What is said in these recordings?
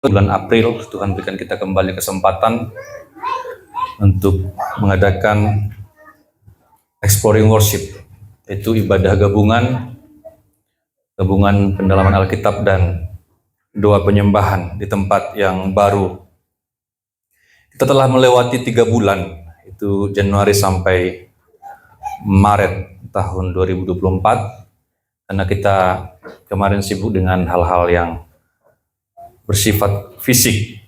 Bulan April, Tuhan berikan kita kembali kesempatan untuk mengadakan Exploring Worship, yaitu ibadah gabungan pendalaman Alkitab dan doa penyembahan di tempat yang baru. Kita telah melewati 3 bulan, itu Januari sampai Maret tahun 2024, karena kita kemarin sibuk dengan hal-hal yang bersifat fisik,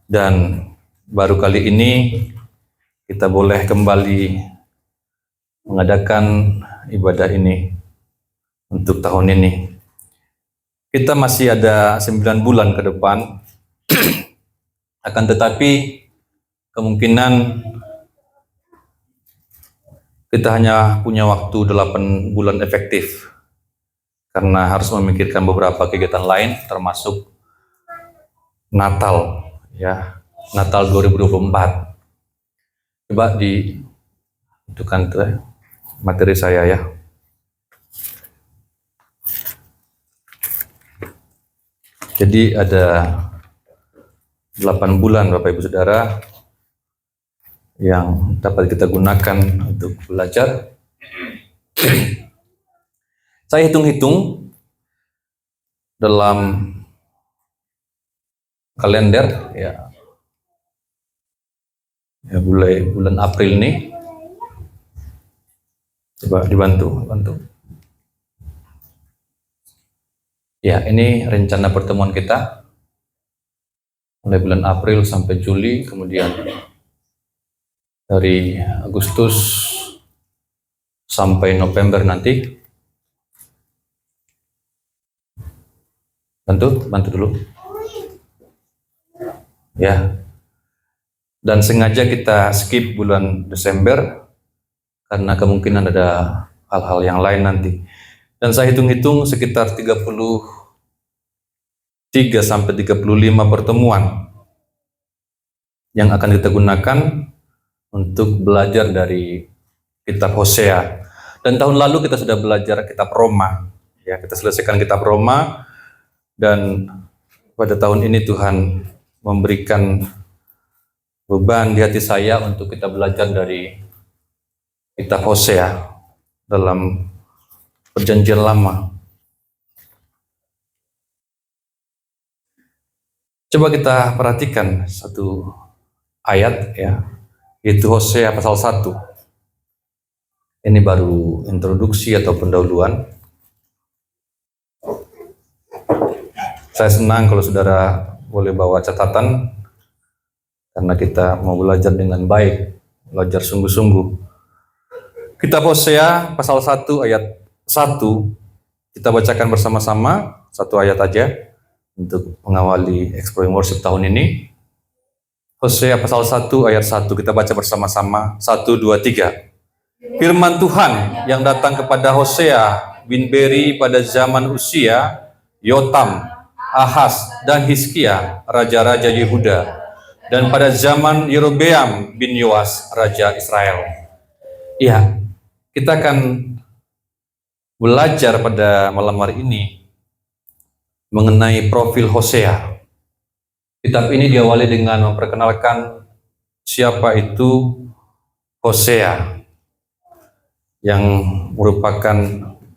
dan baru kali ini kita boleh kembali mengadakan ibadah ini untuk tahun ini. Kita masih ada 9 bulan ke depan, akan tetapi kemungkinan kita hanya punya waktu 8 bulan efektif, karena harus memikirkan beberapa kegiatan lain, termasuk Natal, ya, Natal 2024. Coba ditunjukkan materi saya ya. Jadi ada 8 bulan Bapak Ibu Saudara yang dapat kita gunakan untuk belajar. Saya hitung-hitung dalam kalender ya bulan April ini. Coba dibantu. Ya, ini rencana pertemuan kita mulai bulan April sampai Juli, kemudian dari Agustus sampai November nanti. Bantu dulu. Ya. Dan sengaja kita skip bulan Desember karena kemungkinan ada hal-hal yang lain nanti. Dan saya hitung-hitung sekitar 33 sampai 35 pertemuan yang akan kita gunakan untuk belajar dari kitab Hosea. Dan tahun lalu kita sudah belajar kitab Roma. Ya, kita selesaikan kitab Roma, dan pada tahun ini Tuhan memberikan beban di hati saya untuk kita belajar dari kitab Hosea dalam Perjanjian Lama. Coba kita perhatikan satu ayat ya, yaitu Hosea pasal 1. Ini baru introduksi atau pendahuluan. Saya senang kalau saudara boleh bawa catatan, karena kita mau belajar dengan baik, belajar sungguh-sungguh. Kitab Hosea pasal 1 ayat 1, kita bacakan bersama-sama satu ayat aja untuk mengawali Exploring Worship tahun ini. Hosea pasal 1 ayat 1, kita baca bersama-sama. 1, 2, 3. Firman Tuhan yang datang kepada Hosea bin Beri pada zaman Usia, Yotam, Ahaz, dan Hizkia, raja-raja Yehuda, dan pada zaman Yerobeam bin Yoas, raja Israel. Iya, kita akan belajar pada malam hari ini mengenai profil Hosea. Kitab ini diawali dengan memperkenalkan siapa itu Hosea, yang merupakan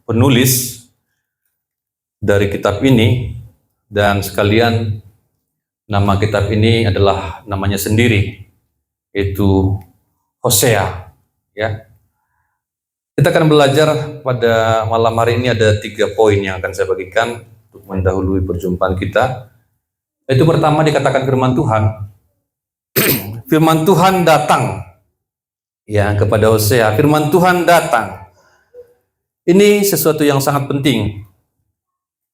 penulis dari kitab ini, dan sekalian nama kitab ini adalah namanya sendiri, yaitu Hosea. Ya, kita akan belajar pada malam hari ini ada 3 poin yang akan saya bagikan untuk mendahului perjumpaan kita. Itu pertama, dikatakan firman Tuhan. Firman Tuhan datang ya kepada Hosea. Firman Tuhan datang. Ini sesuatu yang sangat penting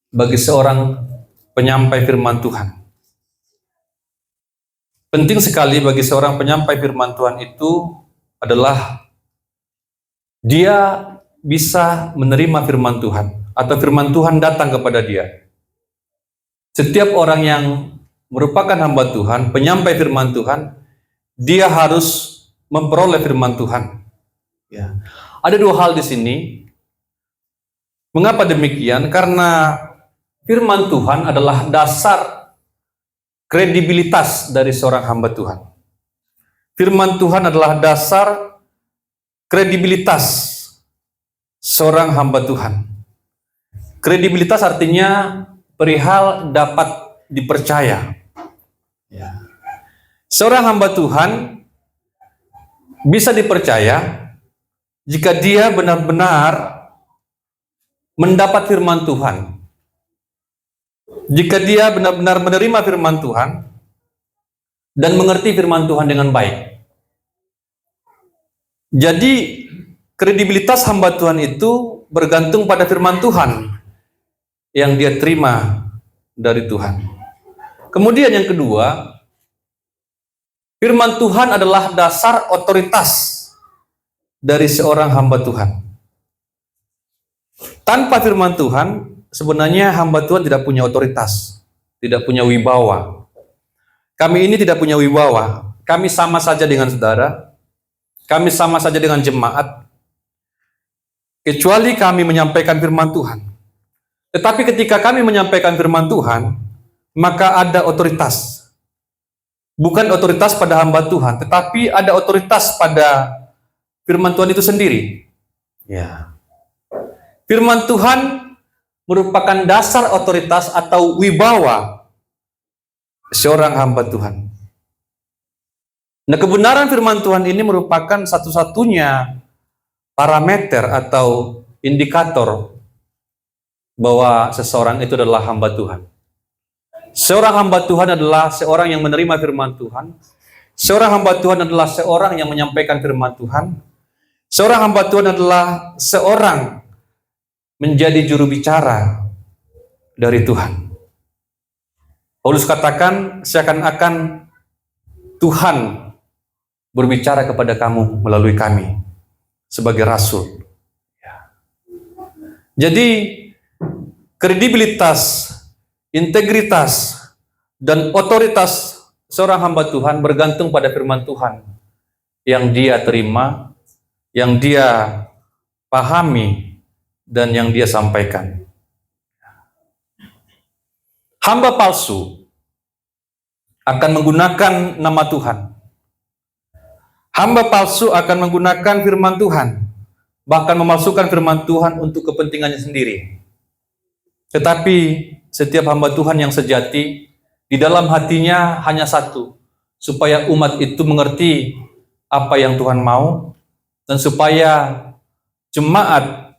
bagi seorang penyampai firman Tuhan. Penting sekali bagi seorang penyampai firman Tuhan itu adalah dia bisa menerima firman Tuhan, atau firman Tuhan datang kepada dia. Setiap orang yang merupakan hamba Tuhan, penyampai firman Tuhan, dia harus memperoleh firman Tuhan. Ya. Ada 2 hal di sini. Mengapa demikian? Karena firman Tuhan adalah dasar kredibilitas dari seorang hamba Tuhan. Firman Tuhan adalah dasar kredibilitas seorang hamba Tuhan. Kredibilitas artinya perihal dapat dipercaya. Seorang hamba Tuhan bisa dipercaya jika dia benar-benar mendapat firman Tuhan. Jika dia benar-benar menerima firman Tuhan dan mengerti firman Tuhan dengan baik. Jadi kredibilitas hamba Tuhan itu bergantung pada firman Tuhan yang dia terima dari Tuhan. Kemudian yang kedua, firman Tuhan adalah dasar otoritas dari seorang hamba Tuhan. Tanpa firman Tuhan, sebenarnya hamba Tuhan tidak punya otoritas, tidak punya wibawa. Kami ini tidak punya wibawa. Kami sama saja dengan saudara, kami sama saja dengan jemaat, kecuali kami menyampaikan firman Tuhan. Tetapi ketika kami menyampaikan firman Tuhan, maka ada otoritas. Bukan otoritas pada hamba Tuhan, tetapi ada otoritas pada firman Tuhan itu sendiri. Ya. Firman Tuhan merupakan dasar otoritas atau wibawa seorang hamba Tuhan. Nah, kebenaran firman Tuhan ini merupakan satu-satunya parameter atau indikator bahwa seseorang itu adalah hamba Tuhan. Seorang hamba Tuhan adalah seorang yang menerima firman Tuhan. Seorang hamba Tuhan adalah seorang yang menyampaikan firman Tuhan. Seorang hamba Tuhan adalah seorang menjadi juru bicara dari Tuhan. Paulus katakan, seakan-akan Tuhan berbicara kepada kamu melalui kami sebagai rasul. Jadi kredibilitas, integritas, dan otoritas seorang hamba Tuhan bergantung pada firman Tuhan yang dia terima, yang dia pahami, dan yang dia sampaikan. Hamba palsu akan menggunakan nama Tuhan. Hamba palsu akan menggunakan firman Tuhan, bahkan memalsukan firman Tuhan untuk kepentingannya sendiri. Tetapi setiap hamba Tuhan yang sejati, di dalam hatinya hanya satu, supaya umat itu mengerti apa yang Tuhan mau, dan supaya jemaat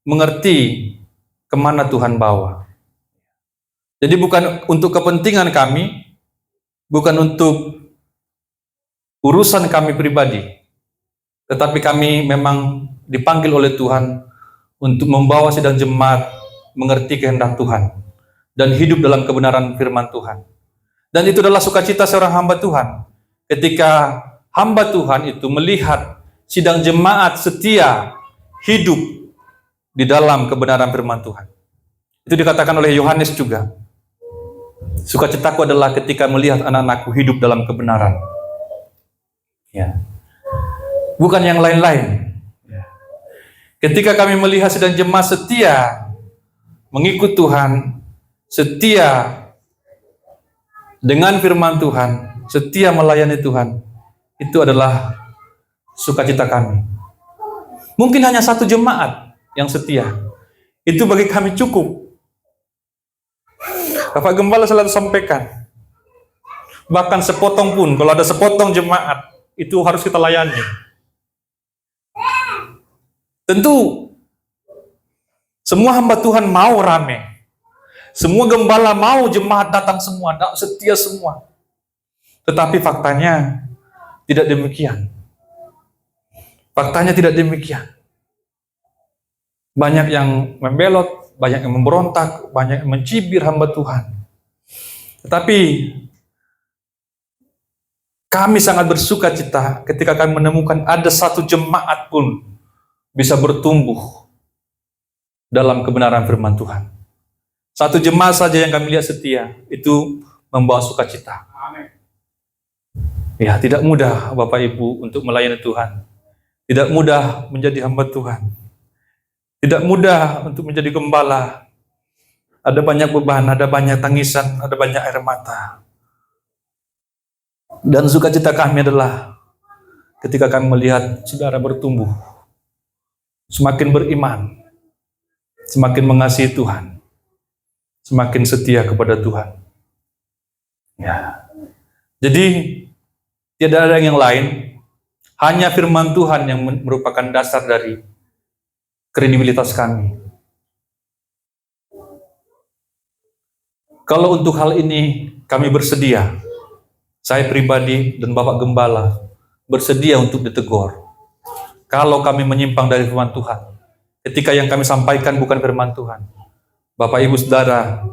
mengerti kemana Tuhan bawa. Jadi bukan untuk kepentingan kami, bukan untuk urusan kami pribadi, tetapi kami memang dipanggil oleh Tuhan untuk membawa sidang jemaat mengerti kehendak Tuhan dan hidup dalam kebenaran firman Tuhan. Dan itu adalah sukacita seorang hamba Tuhan ketika hamba Tuhan itu melihat sidang jemaat setia hidup di dalam kebenaran firman Tuhan. Itu dikatakan oleh Yohanes juga. Sukacitaku adalah ketika melihat anak-anakku hidup dalam kebenaran. Ya. Bukan yang lain-lain. Ketika kami melihat sidang jemaat setia mengikut Tuhan, setia dengan firman Tuhan, setia melayani Tuhan, itu adalah sukacita kami. Mungkin hanya satu jemaat yang setia, itu bagi kami cukup. Bapak Gembala selalu sampaikan, bahkan sepotong pun, kalau ada sepotong jemaat, itu harus kita layani. Tentu semua hamba Tuhan mau rame, semua gembala mau jemaat datang semua, setia semua. Tetapi faktanya tidak demikian. Faktanya tidak demikian. Banyak yang membelot, banyak yang memberontak, banyak yang mencibir hamba Tuhan. Tetapi kami sangat bersuka cita ketika kami menemukan ada satu jemaat pun bisa bertumbuh dalam kebenaran firman Tuhan. Satu jemaat saja yang kami lihat setia, itu membawa sukacita. Ya, tidak mudah Bapak Ibu untuk melayani Tuhan. Tidak mudah menjadi hamba Tuhan. Tidak mudah untuk menjadi gembala. Ada banyak beban, ada banyak tangisan, ada banyak air mata. Dan sukacita kami adalah ketika kami melihat saudara bertumbuh, semakin beriman, semakin mengasihi Tuhan, semakin setia kepada Tuhan. Ya. Jadi tidak ada yang lain, hanya firman Tuhan yang merupakan dasar dari kredibilitas kami. Kalau untuk hal ini kami bersedia, saya pribadi dan Bapak Gembala bersedia untuk ditegur. Kalau kami menyimpang dari firman Tuhan, ketika yang kami sampaikan bukan firman Tuhan, Bapak Ibu Saudara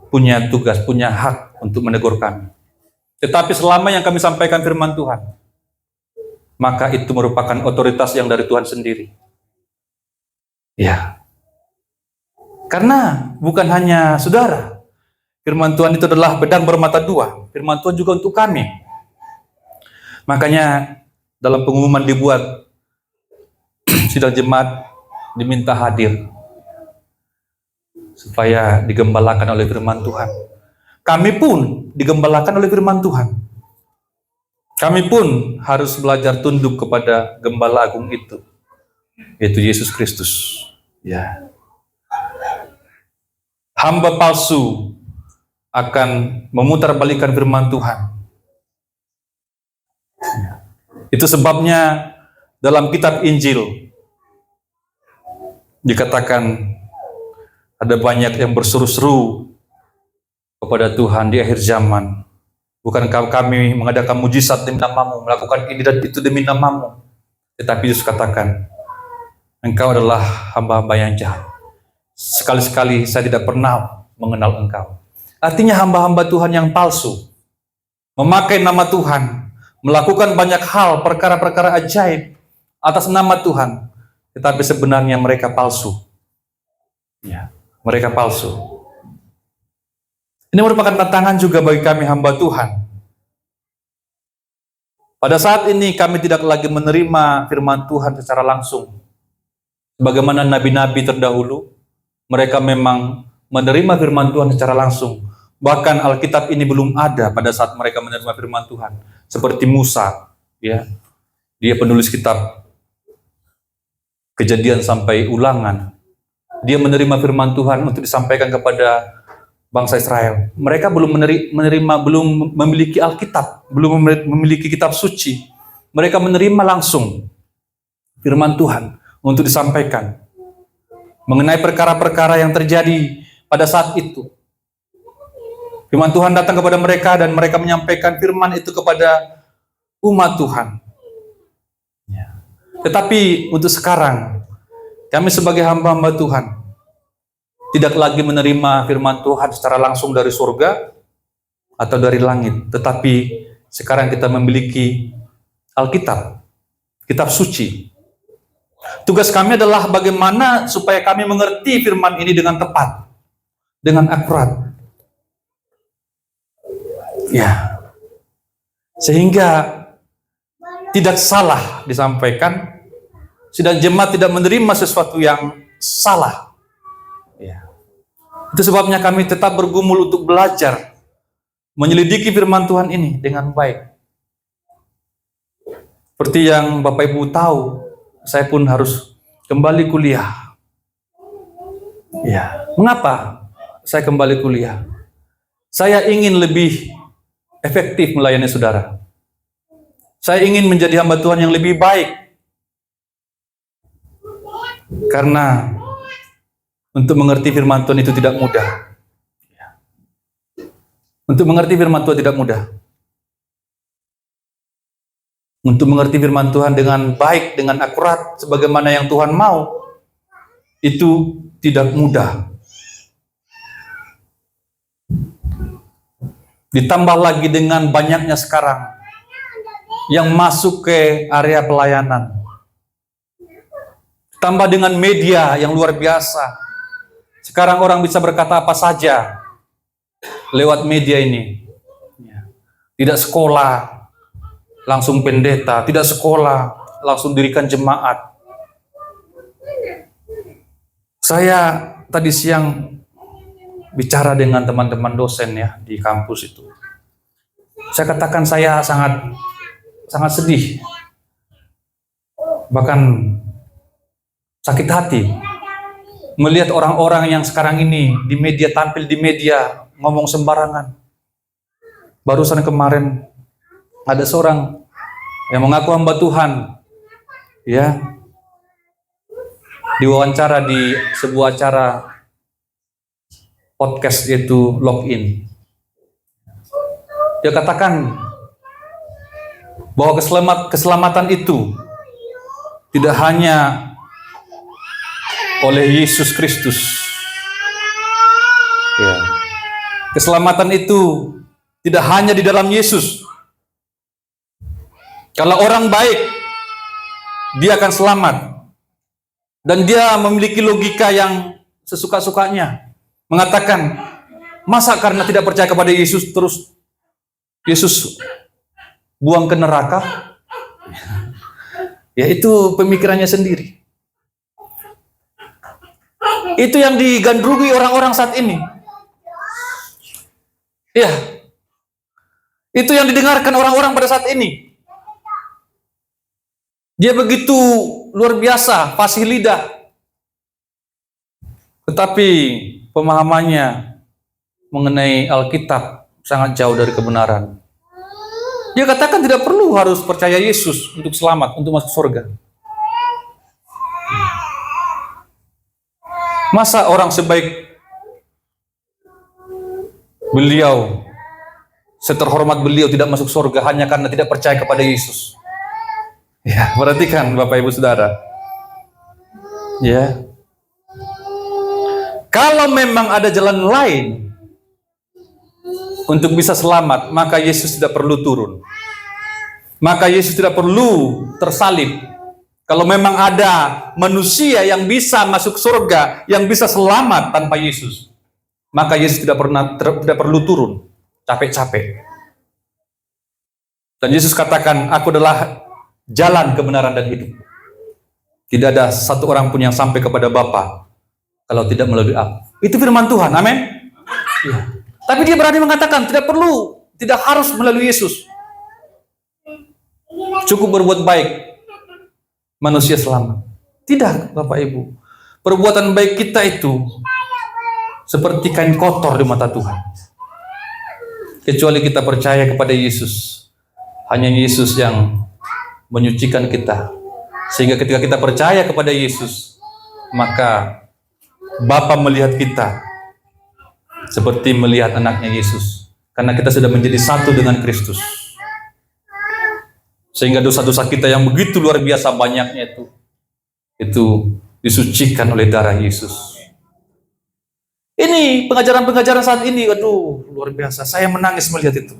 punya tugas, punya hak untuk menegur kami. Tetapi selama yang kami sampaikan firman Tuhan, maka itu merupakan otoritas yang dari Tuhan sendiri. Ya. Karena bukan hanya saudara, firman Tuhan itu adalah pedang bermata dua. Firman Tuhan juga untuk kami. Makanya dalam pengumuman dibuat, sidang jemaat diminta hadir supaya digembalakan oleh firman Tuhan. Kami pun digembalakan oleh firman Tuhan. Kami pun harus belajar tunduk kepada Gembala Agung itu, yaitu Yesus Kristus. Ya. Hamba palsu akan memutarbalikkan firman Tuhan. Itu sebabnya dalam kitab Injil dikatakan ada banyak yang berseru-seru kepada Tuhan di akhir zaman. Bukankah kami mengadakan mujizat demi namamu, melakukan ini dan itu demi namamu? Tetapi Yesus katakan, engkau adalah hamba-hamba yang jahat. Sekali-sekali saya tidak pernah mengenal engkau. Artinya hamba-hamba Tuhan yang palsu, memakai nama Tuhan, melakukan banyak hal, perkara-perkara ajaib atas nama Tuhan, tetapi sebenarnya mereka palsu. Ya, mereka palsu. Ini merupakan tantangan juga bagi kami hamba Tuhan. Pada saat ini kami tidak lagi menerima firman Tuhan secara langsung. Bagaimana nabi-nabi terdahulu, mereka memang menerima firman Tuhan secara langsung. Bahkan Alkitab ini belum ada pada saat mereka menerima firman Tuhan. Seperti Musa, ya, dia penulis kitab Kejadian sampai Ulangan. Dia menerima firman Tuhan untuk disampaikan kepada bangsa Israel. Mereka belum belum memiliki Alkitab, belum memiliki kitab suci. Mereka menerima langsung firman Tuhan untuk disampaikan mengenai perkara-perkara yang terjadi pada saat itu. Firman Tuhan datang kepada mereka dan mereka menyampaikan firman itu kepada umat Tuhan. Ya. Tetapi untuk sekarang, kami sebagai hamba-hamba Tuhan tidak lagi menerima firman Tuhan secara langsung dari surga atau dari langit. Tetapi sekarang kita memiliki Alkitab, kitab suci. Tugas kami adalah bagaimana supaya kami mengerti firman ini dengan tepat, dengan akurat. Ya, sehingga tidak salah disampaikan, sidang jemaat tidak menerima sesuatu yang salah. Ya. Itu sebabnya kami tetap bergumul untuk belajar, menyelidiki firman Tuhan ini dengan baik. Seperti yang Bapak Ibu tahu, saya pun harus kembali kuliah. Ya, mengapa saya kembali kuliah? Saya ingin lebih efektif melayani saudara. Saya ingin menjadi hamba Tuhan yang lebih baik. Karena untuk mengerti firman Tuhan itu tidak mudah. Untuk mengerti firman Tuhan tidak mudah. Untuk mengerti firman Tuhan dengan baik, dengan akurat, sebagaimana yang Tuhan mau, itu tidak mudah. Ditambah lagi dengan banyaknya sekarang yang masuk ke area pelayanan. Tambah dengan media yang luar biasa. Sekarang orang bisa berkata apa saja lewat media ini. Tidak sekolah, langsung pendeta. Tidak sekolah, langsung dirikan jemaat. Saya tadi siang bicara dengan teman-teman dosen ya di kampus itu. Saya katakan saya sangat sedih, bahkan sakit hati melihat orang-orang yang sekarang ini di media, tampil di media ngomong sembarangan. Barusan kemarin ada seorang yang mengaku hamba Tuhan, ya, diwawancara di sebuah acara podcast, yaitu Login. Dia katakan bahwa keselamatan itu tidak hanya oleh Yesus Kristus. Ya. Keselamatan itu tidak hanya di dalam Yesus. Kalau orang baik, dia akan selamat. Dan dia memiliki logika yang sesuka-sukanya. Mengatakan, masa karena tidak percaya kepada Yesus, terus Yesus buang ke neraka? Ya, itu pemikirannya sendiri. Itu yang digandrungi orang-orang saat ini. Ya, itu yang didengarkan orang-orang pada saat ini. Dia begitu luar biasa, fasih lidah. Tetapi pemahamannya mengenai Alkitab sangat jauh dari kebenaran. Dia katakan tidak perlu harus percaya Yesus untuk selamat, untuk masuk surga. Masa orang sebaik beliau, seterhormat beliau tidak masuk surga hanya karena tidak percaya kepada Yesus? Ya, perhatikan Bapak Ibu Saudara. Ya. Kalau memang ada jalan lain untuk bisa selamat, maka Yesus tidak perlu turun. Maka Yesus tidak perlu tersalib. Kalau memang ada manusia yang bisa masuk surga, yang bisa selamat tanpa Yesus, maka Yesus tidak perlu turun capek-capek. Dan Yesus katakan, aku adalah jalan, kebenaran, dan hidup. Tidak ada satu orang pun yang sampai kepada Bapa kalau tidak melalui aku. Itu firman Tuhan, amin. Ya. Tapi dia berani mengatakan tidak perlu, tidak harus melalui Yesus. Cukup berbuat baik, manusia selamat. Tidak, Bapak Ibu. Perbuatan baik kita itu seperti kain kotor di mata Tuhan. Kecuali kita percaya kepada Yesus. Hanya Yesus yang menyucikan kita. Sehingga ketika kita percaya kepada Yesus, maka Bapa melihat kita seperti melihat anaknya Yesus. Karena kita sudah menjadi satu dengan Kristus. Sehingga dosa-dosa kita yang begitu luar biasa banyaknya itu disucikan oleh darah Yesus. Ini pengajaran-pengajaran saat ini, aduh, luar biasa. Saya menangis melihat itu.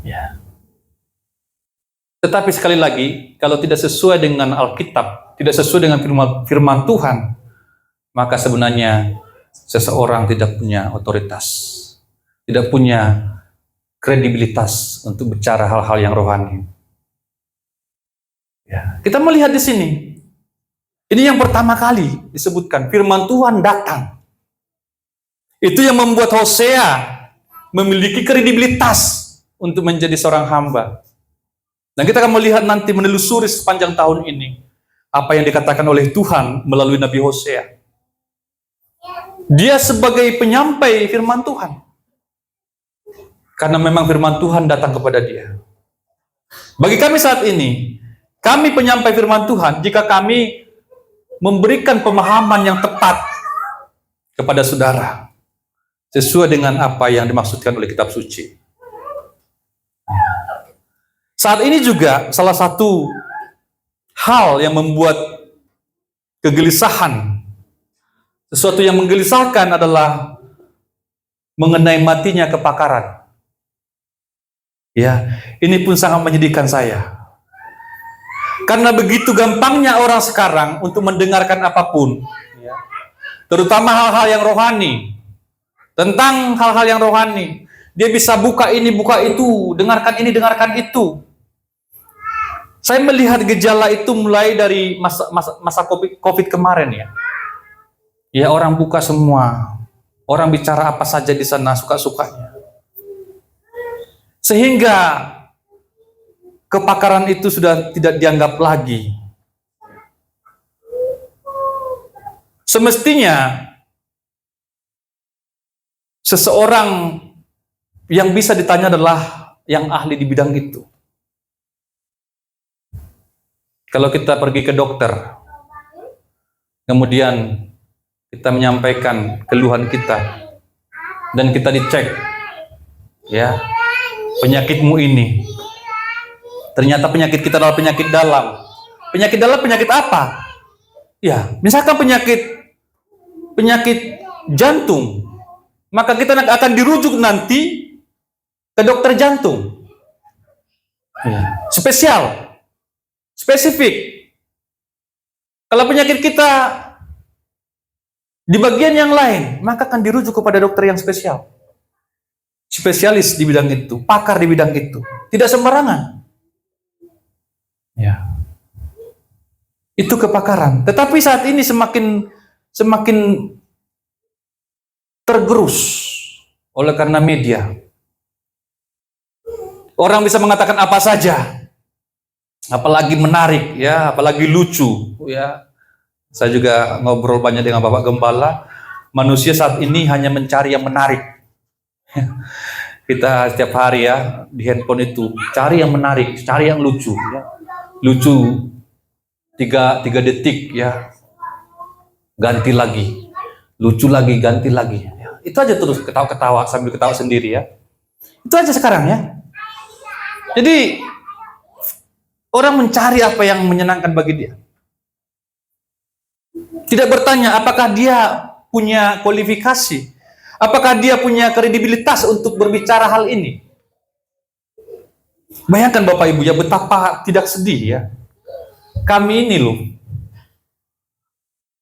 Ya. Tetapi sekali lagi, kalau tidak sesuai dengan Alkitab, tidak sesuai dengan firman Tuhan, maka sebenarnya seseorang tidak punya otoritas, tidak punya kredibilitas untuk bicara hal-hal yang rohani. Ya, kita melihat di sini, ini yang pertama kali disebutkan, firman Tuhan datang. Itu yang membuat Hosea memiliki kredibilitas untuk menjadi seorang hamba. Dan kita akan melihat nanti, menelusuri sepanjang tahun ini, apa yang dikatakan oleh Tuhan melalui Nabi Hosea. Dia sebagai penyampai firman Tuhan. Karena memang firman Tuhan datang kepada dia. Bagi kami saat ini, kami penyampai firman Tuhan, jika kami memberikan pemahaman yang tepat kepada saudara, sesuai dengan apa yang dimaksudkan oleh kitab suci. Saat ini juga salah satu hal yang membuat kegelisahan, sesuatu yang menggelisahkan adalah mengenai matinya kepakaran. Ya, ini pun sangat menyedihkan saya. Karena begitu gampangnya orang sekarang untuk mendengarkan apapun, ya, terutama hal-hal yang rohani. Tentang hal-hal yang rohani, dia bisa buka ini, buka itu, dengarkan ini, dengarkan itu. Saya melihat gejala itu mulai dari masa COVID kemarin, ya. Ya, orang buka semua, orang bicara apa saja di sana suka-sukanya. Sehingga kepakaran itu sudah tidak dianggap lagi. Semestinya seseorang yang bisa ditanya adalah yang ahli di bidang itu. Kalau kita pergi ke dokter, kemudian kita menyampaikan keluhan kita, dan kita dicek, ya, penyakitmu ini. Ternyata penyakit kita adalah penyakit dalam. Penyakit dalam penyakit apa? Ya, misalkan penyakit jantung, maka kita akan dirujuk nanti ke dokter jantung. Ya. Spesial, spesifik. Kalau penyakit kita di bagian yang lain, maka akan dirujuk kepada dokter yang spesial. Spesialis di bidang itu, pakar di bidang itu. Tidak sembarangan. Ya. Itu kepakaran. Tetapi saat ini semakin tergerus oleh karena media. Orang bisa mengatakan apa saja, apalagi menarik, ya, apalagi lucu, ya. Saya juga ngobrol banyak dengan Bapak Gembala. Manusia saat ini hanya mencari yang menarik. Kita setiap hari, ya, di handphone itu cari yang menarik, cari yang lucu, ya. Lucu 3 detik, ya, ganti lagi, lucu lagi, ganti lagi. Ya, itu aja terus ketawa-ketawa sambil ketawa sendiri, ya. Itu aja sekarang, ya. Jadi orang mencari apa yang menyenangkan bagi dia. Tidak bertanya apakah dia punya kualifikasi, apakah dia punya kredibilitas untuk berbicara hal ini. Bayangkan Bapak Ibu, ya, betapa tidak sedih, ya. Kami ini loh,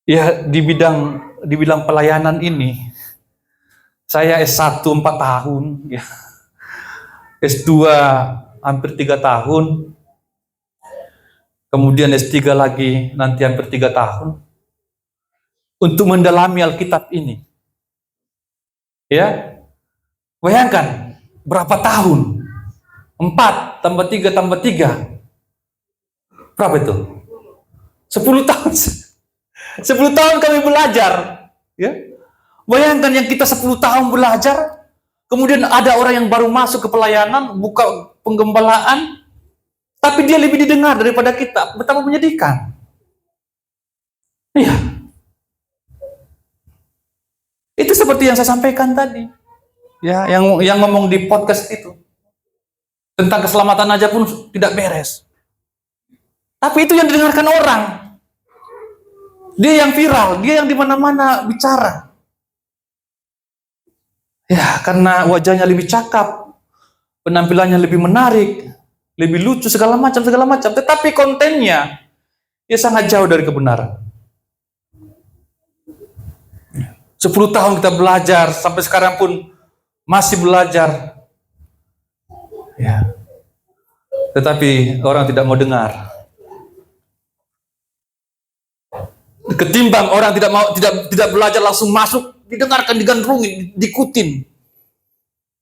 ya, di bidang pelayanan ini, saya S1 4 tahun, ya, S2 hampir 3 tahun, kemudian S3 lagi nanti hampir 3 tahun, untuk mendalami Alkitab ini. Ya, bayangkan berapa tahun? 4 tambah 3 tambah 3. Berapa itu? 10 tahun. 10 tahun kami belajar. Ya. Bayangkan yang kita 10 tahun belajar, kemudian ada orang yang baru masuk ke pelayanan, buka penggembalaan, tapi dia lebih didengar daripada kita. Betapa menyedihkan. Iya. Itu seperti yang saya sampaikan tadi. Ya, yang ngomong di podcast itu. Tentang keselamatan aja pun tidak beres. Tapi itu yang didengarkan orang. Dia yang viral, dia yang di mana-mana bicara. Ya, karena wajahnya lebih cakap, penampilannya lebih menarik, lebih lucu, segala macam. Tetapi kontennya, ya, sangat jauh dari kebenaran. 10 tahun kita belajar, sampai sekarang pun masih belajar. Ya. Tetapi orang tidak mau dengar. Ketimbang orang tidak belajar langsung masuk, didengarkan, digandrungin, diikutin.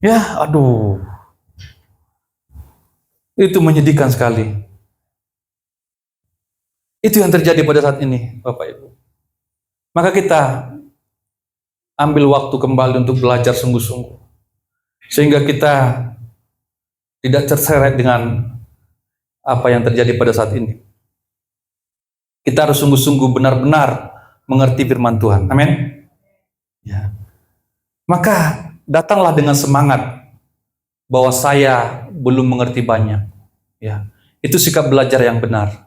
Ya, aduh. Itu menyedihkan sekali. Itu yang terjadi pada saat ini, Bapak Ibu. Maka kita ambil waktu kembali untuk belajar sungguh-sungguh. Sehingga kita tidak terseret dengan apa yang terjadi pada saat ini. Kita harus sungguh-sungguh benar-benar mengerti firman Tuhan. Amin. Ya. Maka datanglah dengan semangat bahwa saya belum mengerti banyak. Ya. Itu sikap belajar yang benar.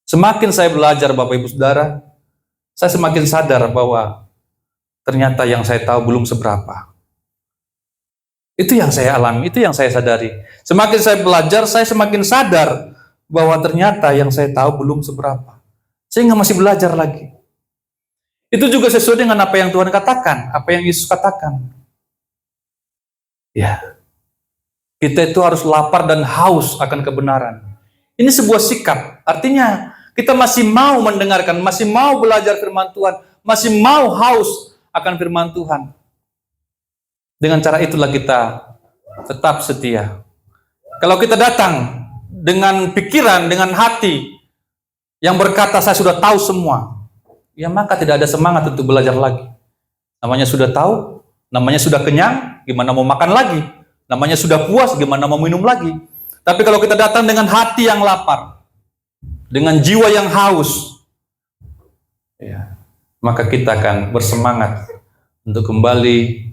Semakin saya belajar, Bapak Ibu Saudara, saya semakin sadar bahwa ternyata yang saya tahu belum seberapa. Itu yang saya alami, itu yang saya sadari. Semakin saya belajar, saya semakin sadar bahwa ternyata yang saya tahu belum seberapa. Sehingga masih belajar lagi. Itu juga sesuai dengan apa yang Tuhan katakan, apa yang Yesus katakan. Ya. Kita itu harus lapar dan haus akan kebenaran. Ini sebuah sikap. Artinya kita masih mau mendengarkan, masih mau belajar firman Tuhan, masih mau haus akan firman Tuhan. Dengan cara itulah kita tetap setia. Kalau kita datang dengan pikiran, dengan hati yang berkata saya sudah tahu semua, ya maka tidak ada semangat untuk belajar lagi. Namanya sudah tahu, namanya sudah kenyang, gimana mau makan lagi? Namanya sudah puas, gimana mau minum lagi? Tapi kalau kita datang dengan hati yang lapar, dengan jiwa yang haus, ya, maka kita akan bersemangat untuk kembali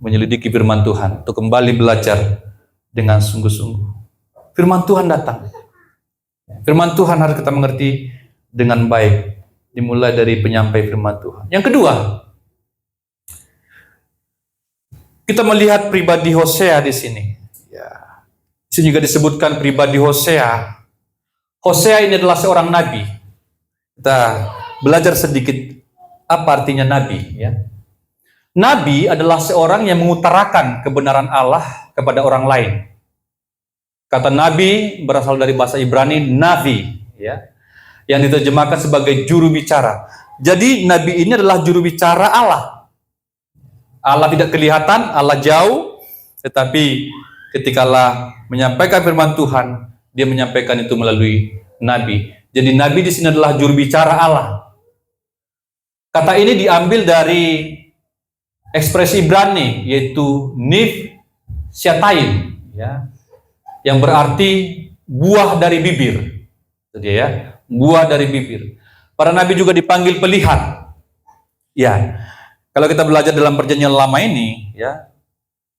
menyelidiki firman Tuhan, untuk kembali belajar dengan sungguh-sungguh. Firman Tuhan datang. Firman Tuhan harus kita mengerti dengan baik, dimulai dari penyampai firman Tuhan. Yang kedua, kita melihat pribadi Hosea di sini. Ya. Di sini juga disebutkan pribadi Hosea. Hosea ini adalah seorang nabi. Kita belajar sedikit apa artinya nabi. Ya. Nabi adalah seorang yang mengutarakan kebenaran Allah kepada orang lain. Kata nabi berasal dari bahasa Ibrani navi, ya, yang diterjemahkan sebagai juru bicara. Jadi nabi ini adalah juru bicara Allah. Allah tidak kelihatan, Allah jauh, tetapi ketika Allah menyampaikan firman Tuhan, dia menyampaikan itu melalui nabi. Jadi nabi di sini adalah juru bicara Allah. Kata ini diambil dari ekspresi Ibrani, yaitu Nif Syatain, ya, yang berarti buah dari bibir. Itu dia, ya, buah dari bibir. Para nabi juga dipanggil pelihat. Ya, kalau kita belajar dalam perjanjian lama ini, ya,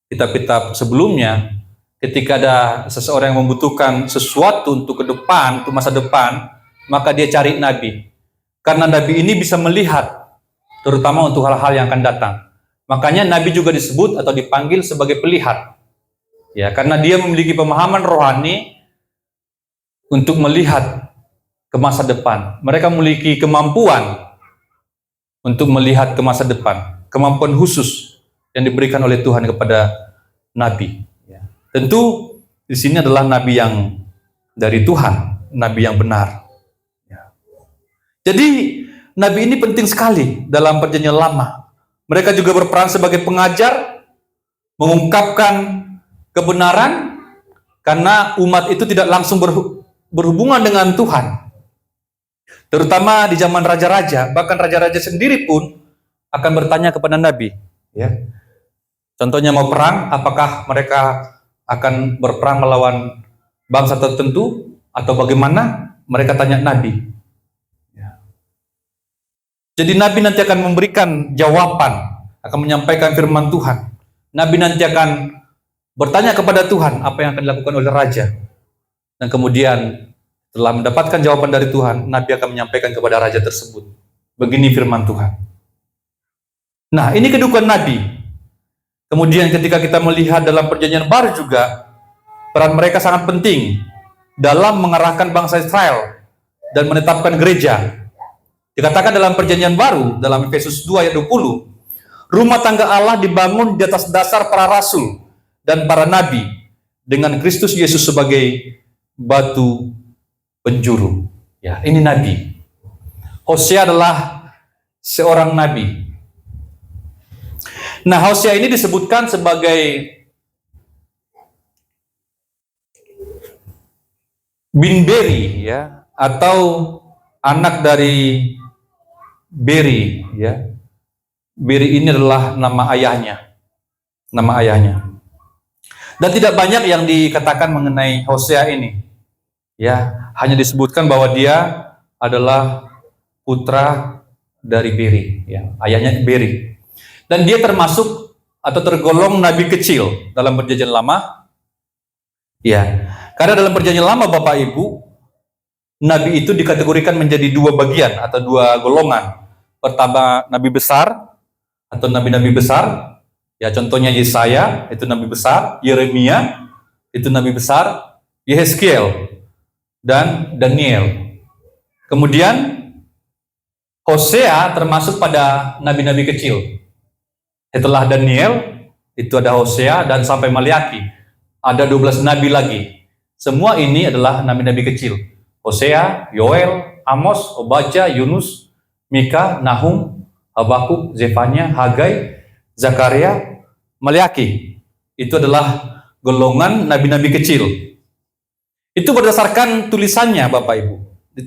kitab-kitab sebelumnya, ketika ada seseorang yang membutuhkan sesuatu untuk ke depan, untuk masa depan, maka dia cari nabi. Karena nabi ini bisa melihat, terutama untuk hal-hal yang akan datang. Makanya nabi juga disebut atau dipanggil sebagai pelihat. Ya, karena dia memiliki pemahaman rohani untuk melihat ke masa depan. Mereka memiliki kemampuan untuk melihat ke masa depan, kemampuan khusus yang diberikan oleh Tuhan kepada nabi. Ya. Tentu di sini adalah nabi yang dari Tuhan, nabi yang benar. Ya. Jadi nabi ini penting sekali dalam perjanjian lama. Mereka juga berperan sebagai pengajar, mengungkapkan kebenaran, karena umat itu tidak langsung berhubungan dengan Tuhan. Terutama di zaman raja-raja, bahkan raja-raja sendiri pun akan bertanya kepada nabi. Ya. Contohnya mau perang, apakah mereka akan berperang melawan bangsa tertentu atau bagaimana? Mereka tanya nabi. Jadi nabi nanti akan memberikan jawaban, akan menyampaikan firman Tuhan. Nabi nanti akan bertanya kepada Tuhan apa yang akan dilakukan oleh raja. Dan kemudian setelah mendapatkan jawaban dari Tuhan, nabi akan menyampaikan kepada raja tersebut. Begini firman Tuhan. Nah, ini kedudukan nabi. Kemudian ketika kita melihat dalam perjanjian baru juga, peran mereka sangat penting dalam mengarahkan bangsa Israel dan menetapkan gereja. Dikatakan dalam perjanjian baru, dalam Efesus 2 ayat 20, rumah tangga Allah dibangun di atas dasar para rasul dan para nabi, dengan Kristus Yesus sebagai batu penjuru. Ya, ini nabi. Hosea adalah seorang nabi. Nah, Hosea ini disebutkan sebagai bin Beri, ya, atau anak dari Beri, ya. Beri ini adalah nama ayahnya. Nama ayahnya. Dan tidak banyak yang dikatakan mengenai Hosea ini. Ya, hanya disebutkan bahwa dia adalah putra dari Beri, ya. Ayahnya Beri. Dan dia termasuk atau tergolong nabi kecil dalam perjanjian lama. Ya. Karena dalam perjanjian lama Bapak Ibu, nabi itu dikategorikan menjadi dua bagian atau dua golongan. Pertama, nabi besar atau nabi-nabi besar. Ya, contohnya Yesaya, itu nabi besar. Yeremia, itu nabi besar. Yehezkiel dan Daniel. Kemudian Hosea termasuk pada nabi-nabi kecil. Setelah Daniel, itu ada Hosea dan sampai Maliaki. Ada 12 nabi lagi. Semua ini adalah nabi-nabi kecil. Hosea, Yoel, Amos, Obadya, Yunus, Mika, Nahum, Habakuk, Zefanya, Hagai, Zakaria, Maliaki. Itu adalah golongan nabi-nabi kecil. Itu berdasarkan tulisannya, Bapak Ibu.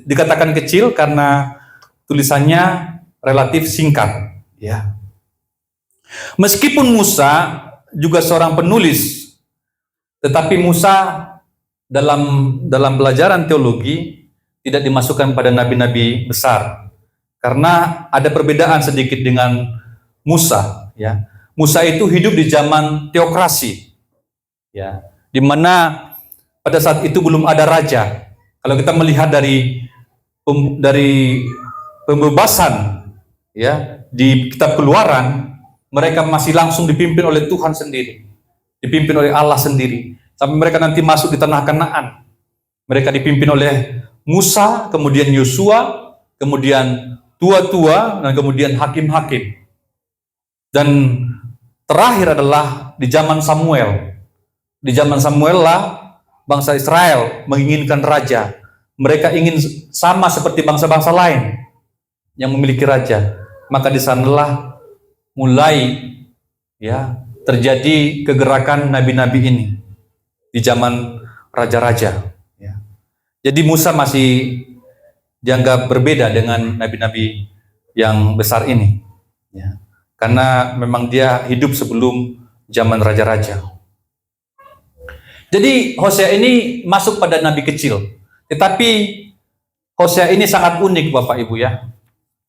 Dikatakan kecil karena tulisannya relatif singkat. Ya. Meskipun Musa juga seorang penulis, tetapi Musa dalam pelajaran teologi tidak dimasukkan pada nabi-nabi besar. Karena ada perbedaan sedikit dengan Musa. Ya. Musa itu hidup di zaman teokrasi. Ya. Di mana pada saat itu belum ada raja. Kalau kita melihat dari pembebasan ya di kitab Keluaran, mereka masih langsung dipimpin oleh Tuhan sendiri, dipimpin oleh Allah sendiri, sampai mereka nanti masuk di tanah Kanaan. Mereka dipimpin oleh Musa, kemudian Yosua, kemudian tua-tua, dan kemudian hakim-hakim. Dan terakhir adalah di zaman Samuel. Di zaman Samuel lah bangsa Israel menginginkan raja. Mereka ingin sama seperti bangsa-bangsa lain yang memiliki raja. Maka di sanalah mulai ya terjadi kegerakan nabi-nabi ini di zaman raja-raja. Ya. Jadi Musa masih dianggap berbeda dengan nabi-nabi yang besar ini. Ya. Karena memang dia hidup sebelum zaman raja-raja. Jadi Hosea ini masuk pada nabi kecil. Tetapi Hosea ini sangat unik Bapak Ibu ya.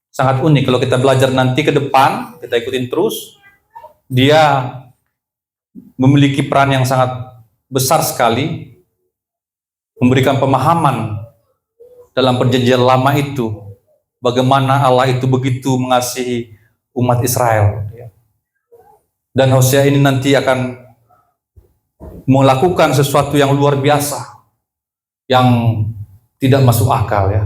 Sangat unik. Kalau kita belajar nanti ke depan, kita ikutin terus, dia memiliki peran yang sangat besar sekali, memberikan pemahaman dalam perjanjian lama itu, bagaimana Allah itu begitu mengasihi umat Israel. Dan Hosea ini nanti akan melakukan sesuatu yang luar biasa, yang tidak masuk akal ya,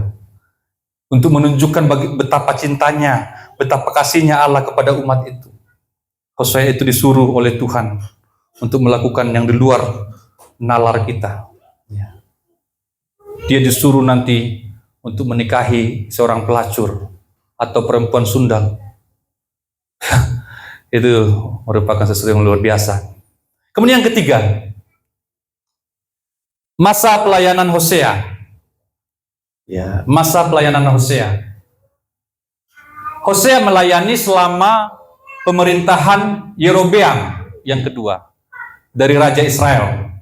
untuk menunjukkan betapa cintanya, betapa kasihnya Allah kepada umat itu. Hosea itu disuruh oleh Tuhan untuk melakukan yang di luar nalar kita. Ya. Dia disuruh nanti untuk menikahi seorang pelacur atau perempuan sundal. Itu merupakan sesuatu yang luar biasa. Kemudian yang ketiga, masa pelayanan Hosea. Ya, masa pelayanan Hosea. Hosea melayani selama pemerintahan Yerobeam yang kedua dari Raja Israel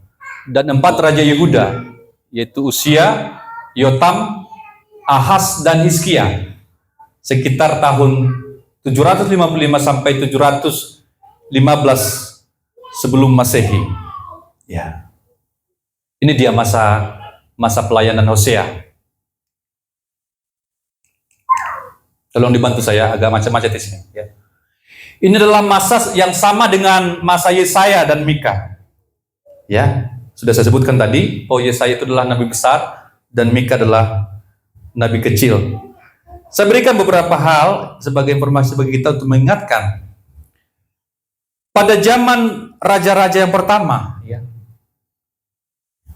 dan 4 Raja Yehuda, yaitu Usia, Yotam, Ahaz, dan Hizkia, sekitar tahun 755 sampai 715 sebelum Masehi. Ya. Ini dia masa pelayanan Hosea. Tolong dibantu saya, agak macam-macam di sini. Ya. Ini adalah masa yang sama dengan masa Yesaya dan Mika. Ya, sudah saya sebutkan tadi bahwa Yesaya itu adalah nabi besar dan Mika adalah nabi kecil. Saya berikan beberapa hal sebagai informasi bagi kita untuk mengingatkan. Pada zaman raja-raja yang pertama, ya,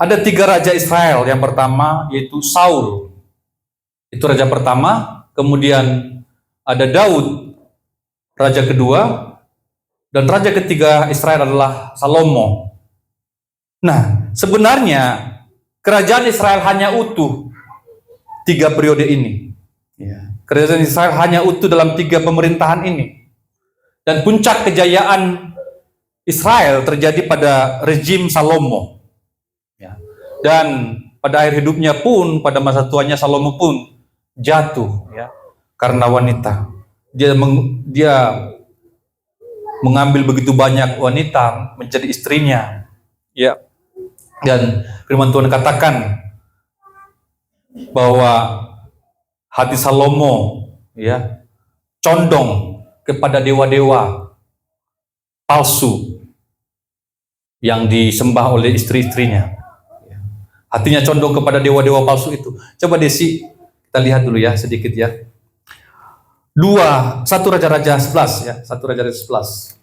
ada 3 raja Israel. Yang pertama yaitu Saul, itu raja pertama. Kemudian ada Daud, raja kedua, dan raja ketiga Israel adalah Salomo. Nah, sebenarnya kerajaan Israel hanya utuh 3 periode ini. Ya. Kerajaan Israel hanya utuh dalam 3 pemerintahan ini. Dan puncak kejayaan Israel terjadi pada rejim Salomo. Ya. Dan pada akhir hidupnya pun, pada masa tuanya Salomo pun jatuh ya karena wanita. Dia mengambil begitu banyak wanita menjadi istrinya. Ya. Dan firman Tuhan katakan bahwa hati Salomo ya condong kepada dewa-dewa palsu yang disembah oleh istri-istrinya. Hatinya condong kepada dewa-dewa palsu itu. Coba Desi, kita lihat dulu ya sedikit ya. 1 Raja-Raja 11 ya, 1 Raja-Raja 11.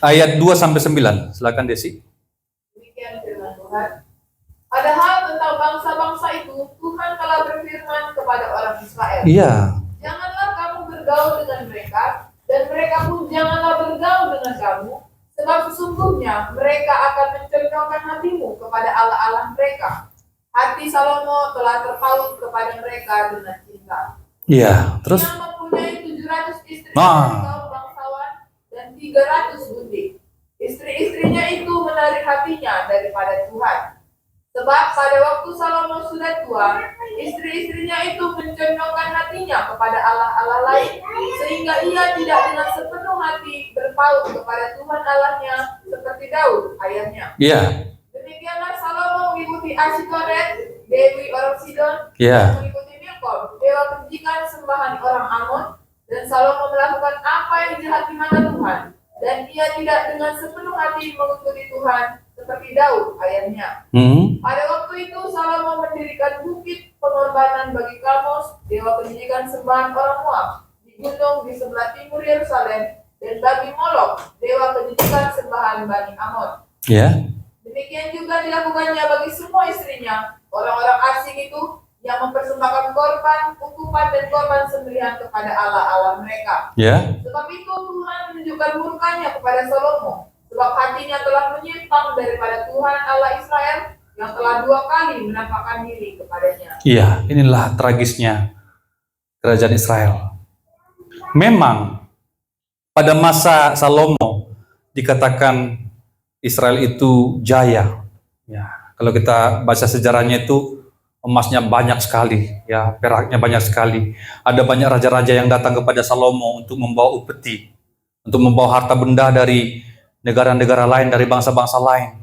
Ayat 2 sampai 9. Silakan Desi. Demikian firman Tuhan. Padahal tentang bangsa-bangsa itu Tuhan Allah berfirman kepada orang Israel, Iya. janganlah kamu bergaul dengan mereka, dan mereka pun janganlah bergaul dengan kamu, sebab sesungguhnya mereka akan mencondongkan hatimu kepada Allah-Allah mereka. Hati Salomo telah terpaut kepada mereka dengan cinta. Iya, terus Dia mempunyai 700 istri Nah. dari kaum bangsawan dan 300 gundik. Istri-istrinya itu menarik hatinya daripada Tuhan. Sebab pada waktu Salomo sudah tua, istri-istrinya itu mencondongkan hatinya kepada Allah-Allah lain, sehingga ia tidak dengan sepenuh hati berpaut kepada Tuhan Allahnya seperti Daud ayahnya. Iya. Demikianlah Salomo mengikuti Asitoret, dewi orang Sidon, Iya. dan mengikuti Milkom, dewa kejikan sembahan orang Amon, dan Salomo melakukan apa yang di hati mata Tuhan, dan ia tidak dengan sepenuh hati mengikuti Tuhan seperti Daud ayahnya. Pada waktu itu Salomo mendirikan bukit pengorbanan bagi Kamos, dewa kejikan sembahan orang Moab, di gunung di sebelah timur Yerusalem, dan bagi Molok, dewa kejikan sembahan Bani Amon. Iya. Demikian juga dilakukannya bagi semua istrinya, orang-orang asing itu yang mempersembahkan korban, ukupan, dan korban sembelihan kepada Allah-Allah mereka. Iya. Sebab itu Tuhan menunjukkan murkanya kepada Salomo, sebab hatinya telah menyimpang daripada Tuhan Allah Israel yang telah 2 kali menampakkan diri kepadanya. Iya, inilah tragisnya kerajaan Israel. Memang pada masa Salomo dikatakan Israel itu jaya. Ya, kalau kita baca sejarahnya itu emasnya banyak sekali, ya, peraknya banyak sekali. Ada banyak raja-raja yang datang kepada Salomo untuk membawa upeti, untuk membawa harta benda dari negara-negara lain, dari bangsa-bangsa lain.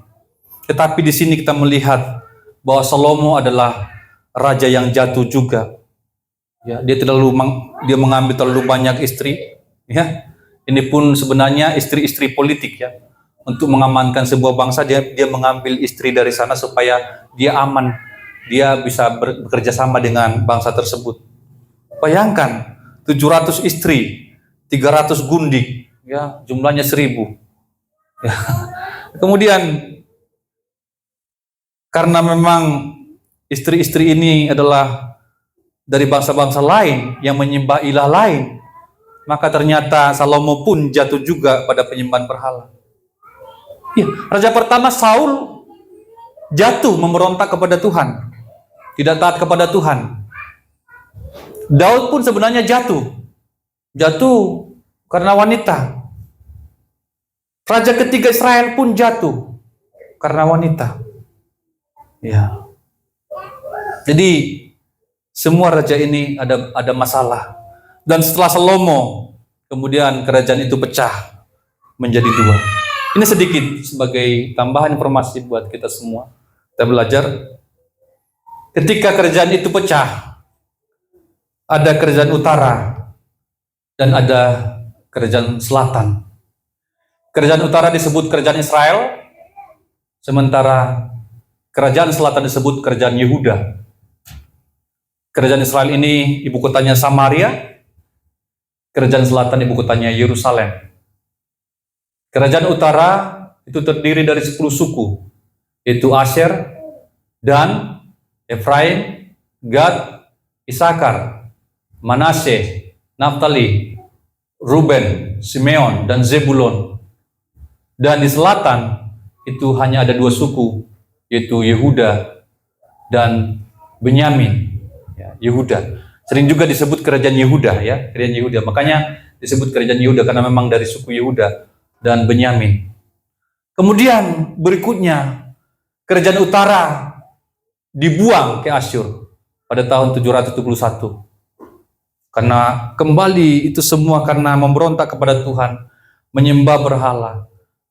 Tetapi di sini kita melihat bahwa Salomo adalah raja yang jatuh juga. Ya, dia mengambil terlalu banyak istri. Ya, ini pun sebenarnya istri-istri politik, ya. Untuk mengamankan sebuah bangsa, dia mengambil istri dari sana supaya dia aman, dia bisa bekerja sama dengan bangsa tersebut. Bayangkan 700 istri, 300 gundik, ya, jumlahnya 1000. Ya. Kemudian karena memang istri-istri ini adalah dari bangsa-bangsa lain yang menyembah ilah lain, maka ternyata Salomo pun jatuh juga pada penyembahan berhala. Ya, raja pertama Saul jatuh memberontak kepada Tuhan, tidak taat kepada Tuhan. Daud pun sebenarnya jatuh karena wanita. Raja ketiga Israel pun jatuh karena wanita. Ya. Jadi semua raja ini ada masalah. Dan setelah Salomo, kemudian kerajaan itu pecah menjadi 2. Ini sedikit sebagai tambahan informasi buat kita semua. Kita belajar ketika kerajaan itu pecah, ada kerajaan utara dan ada kerajaan selatan. Kerajaan utara disebut kerajaan Israel, sementara kerajaan selatan disebut kerajaan Yehuda. Kerajaan Israel ini ibu kotanya Samaria, kerajaan selatan ibu kotanya Yerusalem. Kerajaan utara itu terdiri dari 10 suku, yaitu Asher, Dan, Efraim, Gad, Isakar, Manasye, Naftali, Ruben, Simeon, dan Zebulon. Dan di selatan itu hanya ada 2 suku, yaitu Yehuda dan Benyamin. Ya, Yehuda sering juga disebut kerajaan Yehuda, ya, kerajaan Yehuda. Makanya disebut kerajaan Yehuda karena memang dari suku Yehuda dan Benyamin. Kemudian berikutnya kerajaan utara dibuang ke Asyur pada tahun 771. Karena kembali itu semua karena memberontak kepada Tuhan, menyembah berhala,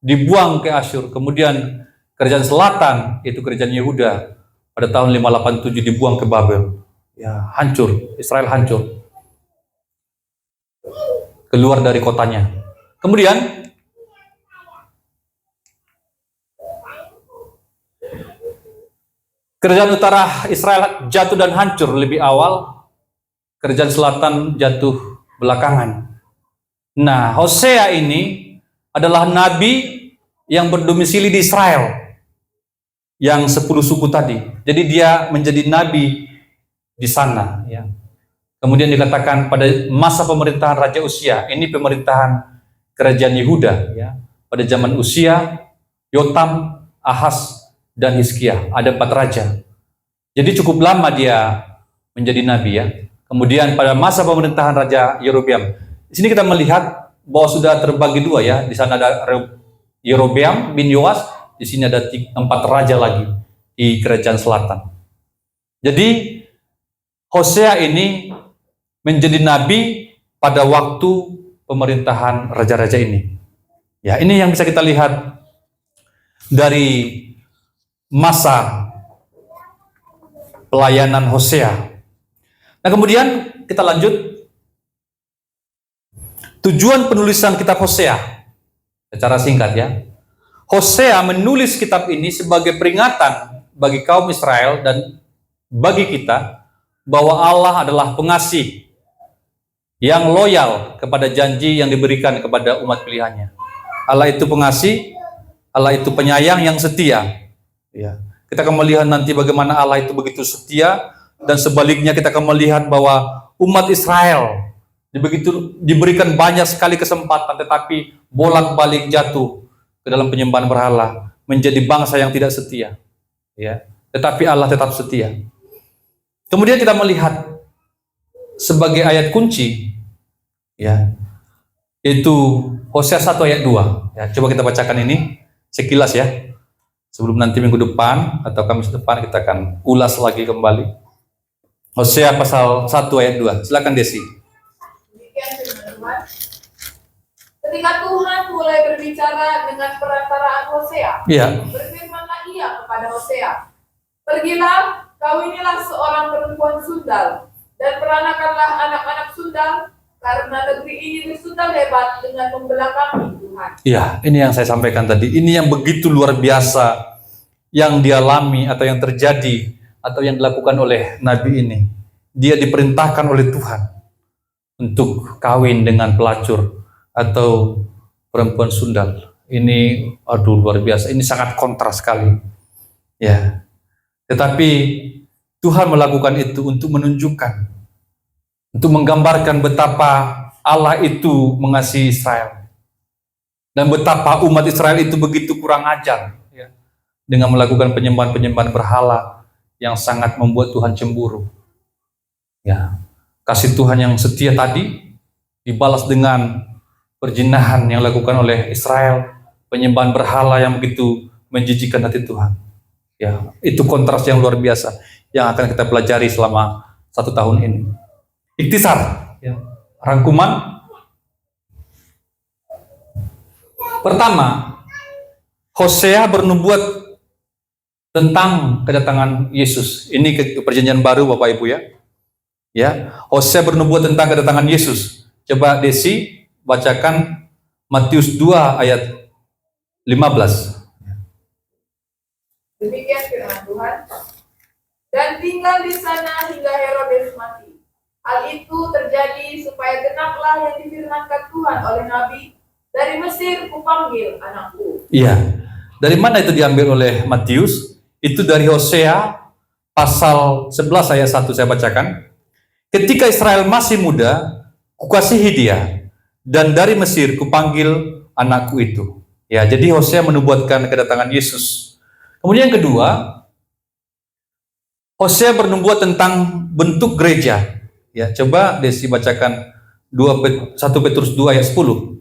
dibuang ke Asyur. Kemudian kerajaan selatan, yaitu kerajaan Yehuda, pada tahun 587 dibuang ke Babel. Ya, hancur, Israel hancur. Keluar dari kotanya. Kemudian kerajaan utara Israel jatuh dan hancur lebih awal, kerajaan selatan jatuh belakangan. Nah, Hosea ini adalah nabi yang berdomisili di Israel, yang 10 suku tadi. Jadi dia menjadi nabi di sana, ya. Kemudian dikatakan pada masa pemerintahan Raja Usia, ini pemerintahan kerajaan Yehuda, ya. Pada zaman Usia, Yotam, Ahaz, dan Hizkia, ada 4 raja. Jadi cukup lama dia menjadi nabi, ya. Kemudian pada masa pemerintahan Raja Yerobeam, di sini kita melihat bahwa sudah terbagi 2, ya. Di sana ada Yerobeam bin Yoas, di sini ada 4 raja lagi di kerajaan selatan. Jadi Hosea ini menjadi nabi pada waktu pemerintahan raja-raja ini. Ya, ini yang bisa kita lihat dari masa pelayanan Hosea. Nah, kemudian kita lanjut. Tujuan penulisan kitab Hosea secara singkat, ya. Hosea menulis kitab ini sebagai peringatan bagi kaum Israel dan bagi kita bahwa Allah adalah pengasih yang loyal kepada janji yang diberikan kepada umat pilihannya. Allah itu pengasih, Allah itu penyayang yang setia. Ya. Kita akan melihat nanti bagaimana Allah itu begitu setia, dan sebaliknya kita akan melihat bahwa umat Israel diberikan banyak sekali kesempatan, tetapi bolak-balik jatuh ke dalam penyembahan berhala, menjadi bangsa yang tidak setia. Ya. Tetapi Allah tetap setia. Kemudian kita melihat sebagai ayat kunci, ya, yaitu Hosea 1 ayat 2. Ya, coba kita bacakan ini sekilas, ya. Sebelum nanti minggu depan atau Kamis depan kita akan ulas lagi kembali. Hosea pasal 1 ayat 2. Silakan Desi. Demikian firman Tuhan. Ketika Tuhan mulai berbicara dengan perantaraan Hosea, Iya. berfirmanlah ia kepada Hosea, "Pergilah, kawinilah seorang perempuan sundal, dan peranakanlah anak-anak sundal, karena negeri ini bersundal hebat dengan membelakangi Tuhan." Iya, ini yang saya sampaikan tadi. Ini yang begitu luar biasa yang dialami atau yang terjadi atau yang dilakukan oleh nabi ini. Dia diperintahkan oleh Tuhan untuk kawin dengan pelacur atau perempuan sundal. Ini luar biasa. Ini sangat kontras sekali. Ya. Tetapi Tuhan melakukan itu untuk menunjukkan, untuk menggambarkan betapa Allah itu mengasihi Israel. Dan betapa umat Israel itu begitu kurang ajar, ya, dengan melakukan penyembahan-penyembahan berhala yang sangat membuat Tuhan cemburu. Ya, kasih Tuhan yang setia tadi dibalas dengan perjinahan yang dilakukan oleh Israel, penyembahan berhala yang begitu menjijikkan hati Tuhan. Ya, itu kontras yang luar biasa yang akan kita pelajari selama 1 tahun ini. Ikhtisar, ya, rangkuman. Pertama, Hosea bernubuat tentang kedatangan Yesus. Ini perjanjian baru, Bapak Ibu, ya. Ya, Hosea bernubuat tentang kedatangan Yesus. Coba Desi bacakan Matius 2 ayat 15. Demikian firman Tuhan. Dan tinggal di sana hingga Herodes mati. Hal itu terjadi supaya genaplah yang difirmankan Tuhan oleh Nabi, "Dari Mesir kupanggil anakku." Iya. Dari mana itu diambil oleh Matius? Itu dari Hosea pasal 11 ayat 1 saya bacakan. Ketika Israel masih muda, kukasihi dia, dan dari Mesir kupanggil anakku itu. Ya, jadi Hosea menubuatkan kedatangan Yesus. Kemudian yang kedua, Hosea bernubuat tentang bentuk gereja. Ya, coba Desi bacakan 1 Petrus 2 ayat 10.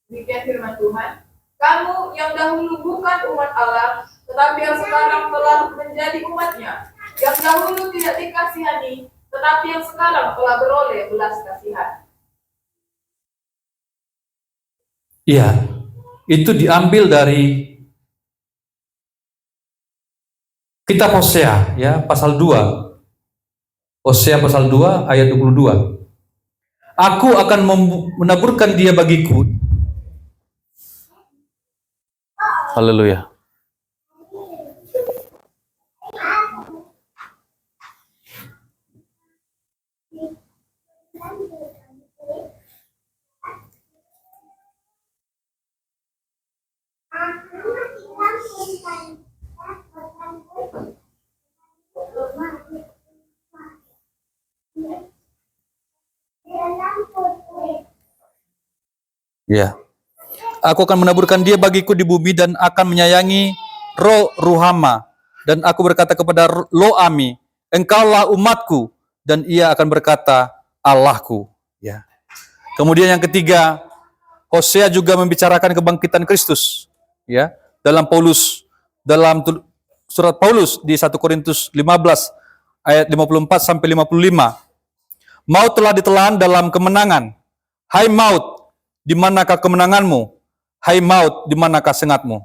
Demikian firman Tuhan. "Kamu yang dahulu bukan umat Allah, tetapi yang sekarang telah menjadi umatnya, yang dahulu tidak dikasihani, tetapi yang sekarang telah beroleh belas kasihan." Iya, itu diambil dari kitab Hosea, ya, pasal 2. Hosea pasal 2 ayat 22. "Aku akan menaburkan dia bagiku." Haleluya. Ya. Aku akan menaburkan dia bagiku di bumi dan akan menyayangi roh Ruhama. Dan aku berkata kepada Lo-ami, engkaulah umatku, dan ia akan berkata, Allahku. Ya. Kemudian yang ketiga, Hosea juga membicarakan kebangkitan Kristus. Ya, dalam surat Paulus di 1 Korintus 15 ayat 54 sampai 55. Maut telah ditelan dalam kemenangan. Hai maut, di manakah kemenanganmu? Hai maut, di manakah sengatmu?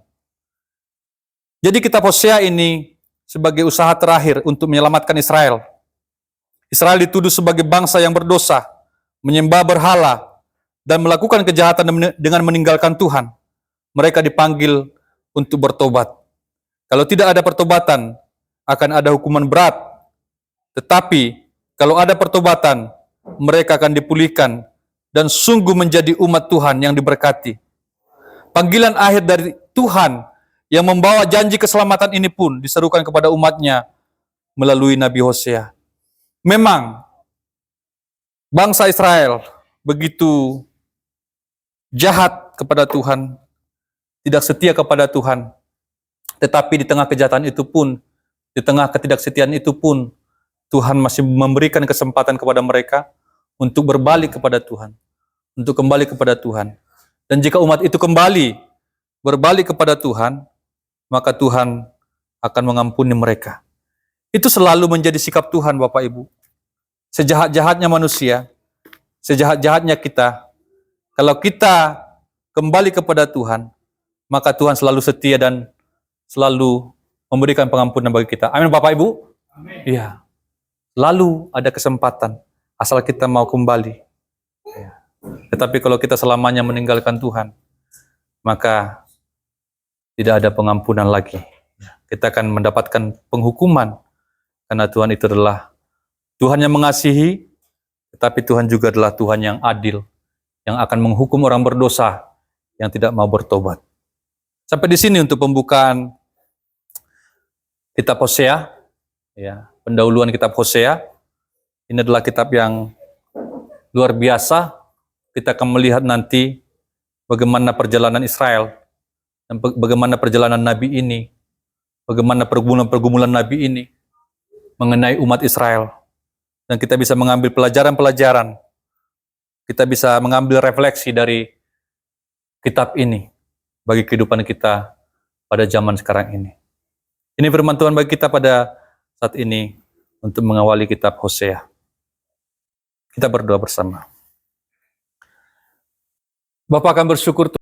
Jadi kitab Hosea ini sebagai usaha terakhir untuk menyelamatkan Israel. Israel dituduh sebagai bangsa yang berdosa, menyembah berhala, dan melakukan kejahatan dengan meninggalkan Tuhan. Mereka dipanggil untuk bertobat. Kalau tidak ada pertobatan, akan ada hukuman berat. Tetapi, kalau ada pertobatan, mereka akan dipulihkan dan sungguh menjadi umat Tuhan yang diberkati. Panggilan akhir dari Tuhan yang membawa janji keselamatan ini pun diserukan kepada umatnya melalui Nabi Hosea. Memang, bangsa Israel begitu jahat kepada Tuhan, tidak setia kepada Tuhan. Tetapi di tengah kejahatan itu pun, di tengah ketidaksetiaan itu pun, Tuhan masih memberikan kesempatan kepada mereka untuk berbalik kepada Tuhan, untuk kembali kepada Tuhan. Dan jika umat itu kembali berbalik kepada Tuhan, maka Tuhan akan mengampuni mereka. Itu selalu menjadi sikap Tuhan, Bapak Ibu. Sejahat-jahatnya manusia, sejahat-jahatnya kita, kalau kita kembali kepada Tuhan, maka Tuhan selalu setia dan selalu memberikan pengampunan bagi kita. Amin, Bapak Ibu? Amin. Iya. Lalu ada kesempatan, asal kita mau kembali. Ya. Tetapi kalau kita selamanya meninggalkan Tuhan, maka tidak ada pengampunan lagi. Kita akan mendapatkan penghukuman, karena Tuhan itu adalah Tuhan yang mengasihi, tetapi Tuhan juga adalah Tuhan yang adil, yang akan menghukum orang berdosa yang tidak mau bertobat. Sampai di sini untuk pembukaan kitab Hosea, ya, pendahuluan kitab Hosea. Ini adalah kitab yang luar biasa. Kita akan melihat nanti bagaimana perjalanan Israel dan bagaimana perjalanan Nabi ini, bagaimana pergumulan-pergumulan Nabi ini mengenai umat Israel. Dan kita bisa mengambil pelajaran-pelajaran, kita bisa mengambil refleksi dari kitab ini bagi kehidupan kita pada zaman sekarang ini. Ini firman Tuhan bagi kita pada saat ini untuk mengawali kitab Hosea. Kita berdoa bersama. Bapa, akan bersyukur